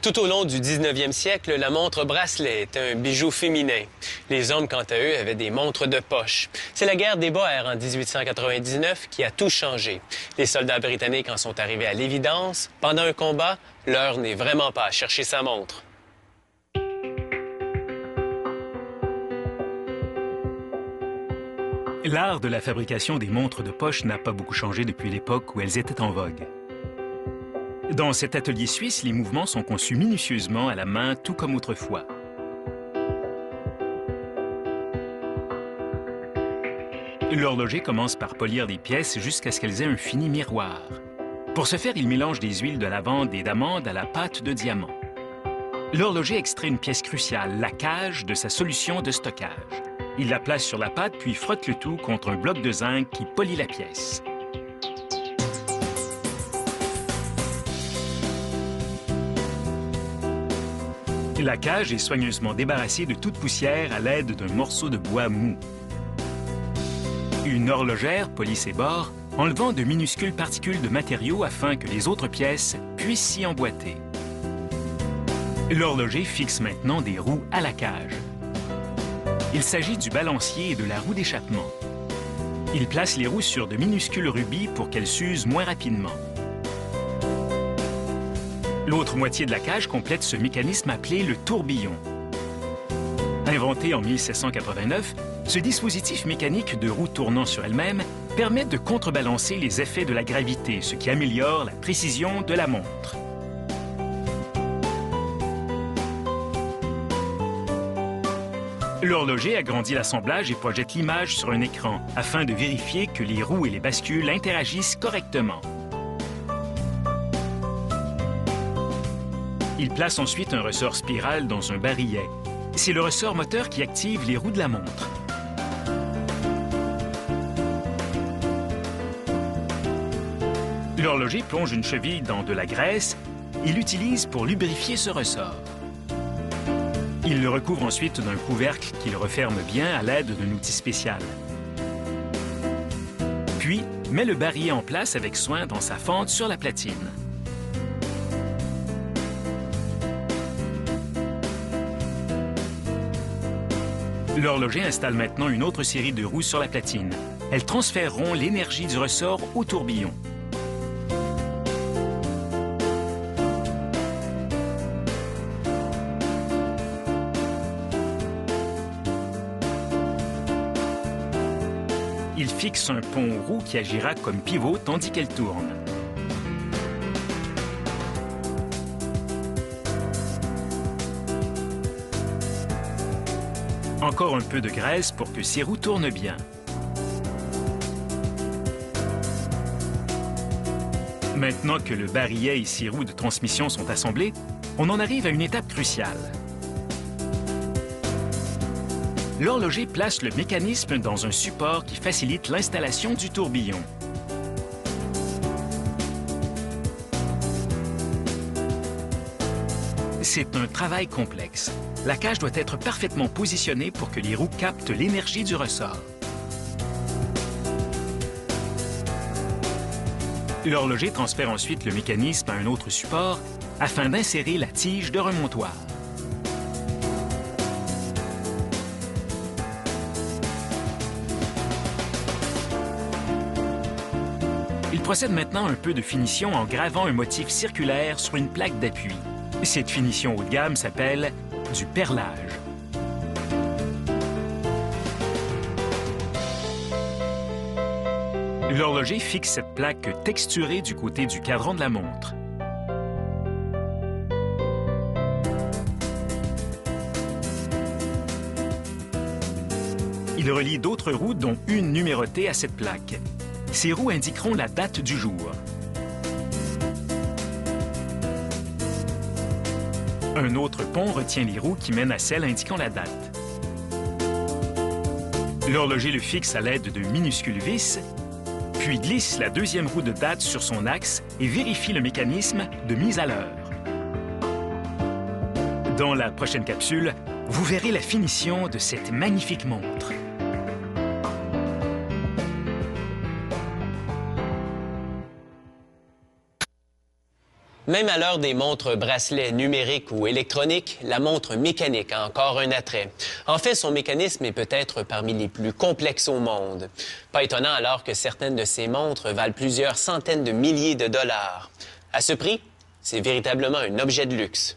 Tout au long du 19e siècle, la montre bracelet était un bijou féminin. Les hommes, quant à eux, avaient des montres de poche. C'est la guerre des Boers en 1899 qui a tout changé. Les soldats britanniques en sont arrivés à l'évidence. Pendant un combat, l'heure n'est vraiment pas à chercher sa montre. L'art de la fabrication des montres de poche n'a pas beaucoup changé depuis l'époque où elles étaient en vogue. Dans cet atelier suisse, les mouvements sont conçus minutieusement à la main, tout comme autrefois. L'horloger commence par polir les pièces jusqu'à ce qu'elles aient un fini miroir. Pour ce faire, il mélange des huiles de lavande et d'amande à la pâte de diamant. L'horloger extrait une pièce cruciale, la cage, de sa solution de stockage. Il la place sur la pâte puis frotte le tout contre un bloc de zinc qui polit la pièce. La cage est soigneusement débarrassée de toute poussière à l'aide d'un morceau de bois mou. Une horlogère polit ses bords, enlevant de minuscules particules de matériaux afin que les autres pièces puissent s'y emboîter. L'horloger fixe maintenant des roues à la cage. Il s'agit du balancier et de la roue d'échappement. Il place les roues sur de minuscules rubis pour qu'elles s'usent moins rapidement. L'autre moitié de la cage complète ce mécanisme appelé le tourbillon. Inventé en 1789, ce dispositif mécanique de roues tournant sur elles-mêmes permet de contrebalancer les effets de la gravité, ce qui améliore la précision de la montre. L'horloger agrandit l'assemblage et projette l'image sur un écran afin de vérifier que les roues et les bascules interagissent correctement. Il place ensuite un ressort spirale dans un barillet. C'est le ressort moteur qui active les roues de la montre. L'horloger plonge une cheville dans de la graisse et l'utilise pour lubrifier ce ressort. Il le recouvre ensuite d'un couvercle qu'il referme bien à l'aide d'un outil spécial. Puis, met le barillet en place avec soin dans sa fente sur la platine. L'horloger installe maintenant une autre série de roues sur la platine. Elles transféreront l'énergie du ressort au tourbillon. Il fixe un pont roue qui agira comme pivot tandis qu'elle tourne. Encore un peu de graisse pour que ces roues tournent bien. Maintenant que le barillet et ses roues de transmission sont assemblés, on en arrive à une étape cruciale. L'horloger place le mécanisme dans un support qui facilite l'installation du tourbillon. C'est un travail complexe. La cage doit être parfaitement positionnée pour que les roues captent l'énergie du ressort. L'horloger transfère ensuite le mécanisme à un autre support afin d'insérer la tige de remontoir. Il procède maintenant à un peu de finition en gravant un motif circulaire sur une plaque d'appui. Cette finition haut de gamme s'appelle du perlage. L'horloger fixe cette plaque texturée du côté du cadran de la montre. Il relie d'autres roues, dont une numérotée, à cette plaque. Ces roues indiqueront la date du jour. Un autre pont retient les roues qui mènent à celle indiquant la date. L'horloger le fixe à l'aide de minuscules vis, puis glisse la deuxième roue de date sur son axe et vérifie le mécanisme de mise à l'heure. Dans la prochaine capsule, vous verrez la finition de cette magnifique montre. Même à l'heure des montres bracelets numériques ou électroniques, la montre mécanique a encore un attrait. En fait, son mécanisme est peut-être parmi les plus complexes au monde. Pas étonnant alors que certaines de ces montres valent plusieurs centaines de milliers de dollars. À ce prix, c'est véritablement un objet de luxe.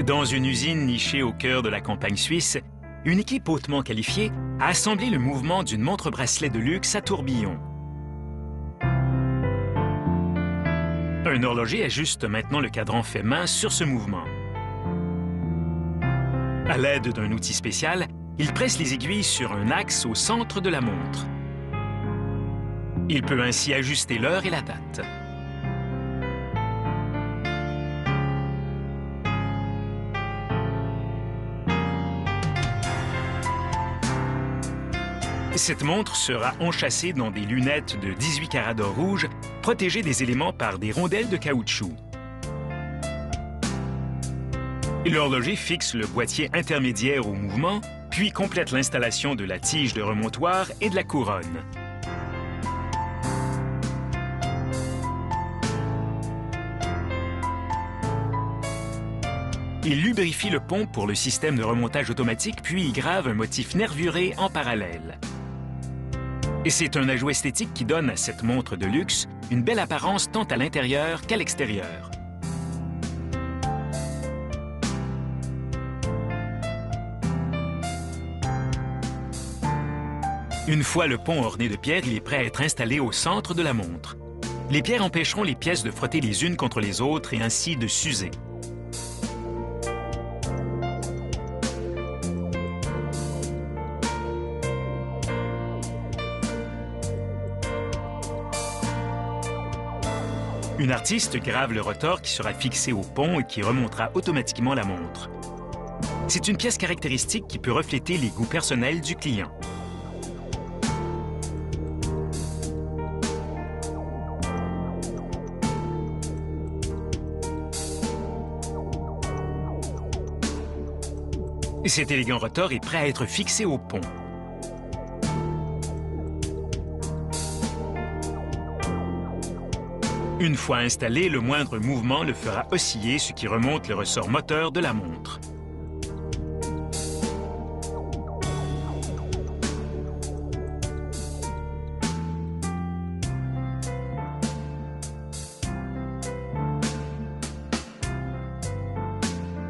Dans une usine nichée au cœur de la campagne suisse, une équipe hautement qualifiée a assemblé le mouvement d'une montre-bracelet de luxe à tourbillon. Un horloger ajuste maintenant le cadran fait main sur ce mouvement. À l'aide d'un outil spécial, il presse les aiguilles sur un axe au centre de la montre. Il peut ainsi ajuster l'heure et la date. Cette montre sera enchâssée dans des lunettes de 18 carats d'or rouge, protégées des éléments par des rondelles de caoutchouc. L'horloger fixe le boîtier intermédiaire au mouvement, puis complète l'installation de la tige de remontoir et de la couronne. Il lubrifie le pont pour le système de remontage automatique, puis y grave un motif nervuré en parallèle. Et c'est un ajout esthétique qui donne à cette montre de luxe une belle apparence tant à l'intérieur qu'à l'extérieur. Une fois le pont orné de pierres, il est prêt à être installé au centre de la montre. Les pierres empêcheront les pièces de frotter les unes contre les autres et ainsi de s'user. Une artiste grave le rotor qui sera fixé au pont et qui remontera automatiquement la montre. C'est une pièce caractéristique qui peut refléter les goûts personnels du client. Cet élégant rotor est prêt à être fixé au pont. Une fois installé, le moindre mouvement le fera osciller, ce qui remonte le ressort moteur de la montre.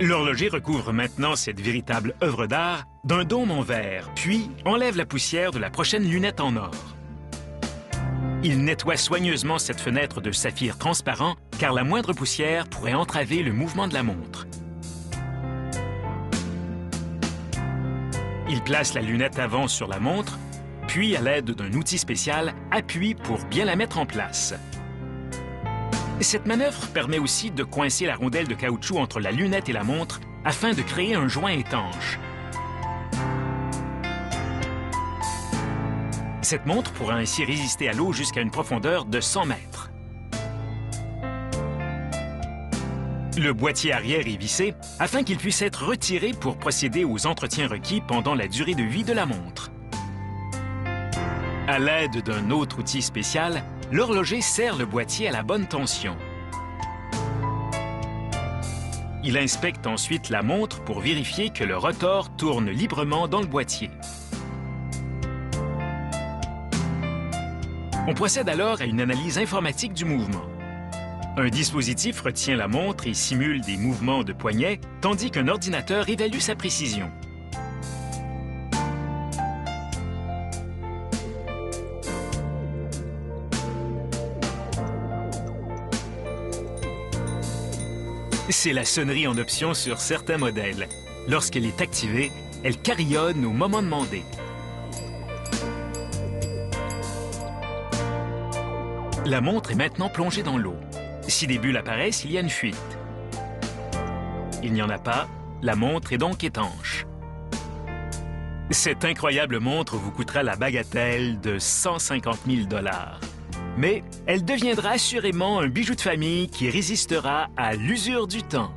L'horloger recouvre maintenant cette véritable œuvre d'art d'un dôme en verre, puis enlève la poussière de la prochaine lunette en or. Il nettoie soigneusement cette fenêtre de saphir transparent, car la moindre poussière pourrait entraver le mouvement de la montre. Il place la lunette avant sur la montre, puis à l'aide d'un outil spécial, appuie pour bien la mettre en place. Cette manœuvre permet aussi de coincer la rondelle de caoutchouc entre la lunette et la montre afin de créer un joint étanche. Cette montre pourra ainsi résister à l'eau jusqu'à une profondeur de 100 mètres. Le boîtier arrière est vissé afin qu'il puisse être retiré pour procéder aux entretiens requis pendant la durée de vie de la montre. À l'aide d'un autre outil spécial, l'horloger serre le boîtier à la bonne tension. Il inspecte ensuite la montre pour vérifier que le rotor tourne librement dans le boîtier. On procède alors à une analyse informatique du mouvement. Un dispositif retient la montre et simule des mouvements de poignet, tandis qu'un ordinateur évalue sa précision. C'est la sonnerie en option sur certains modèles. Lorsqu'elle est activée, elle carillonne au moment demandé. La montre est maintenant plongée dans l'eau. Si des bulles apparaissent, il y a une fuite. Il n'y en a pas, la montre est donc étanche. Cette incroyable montre vous coûtera la bagatelle de 150 000 $. Mais elle deviendra assurément un bijou de famille qui résistera à l'usure du temps.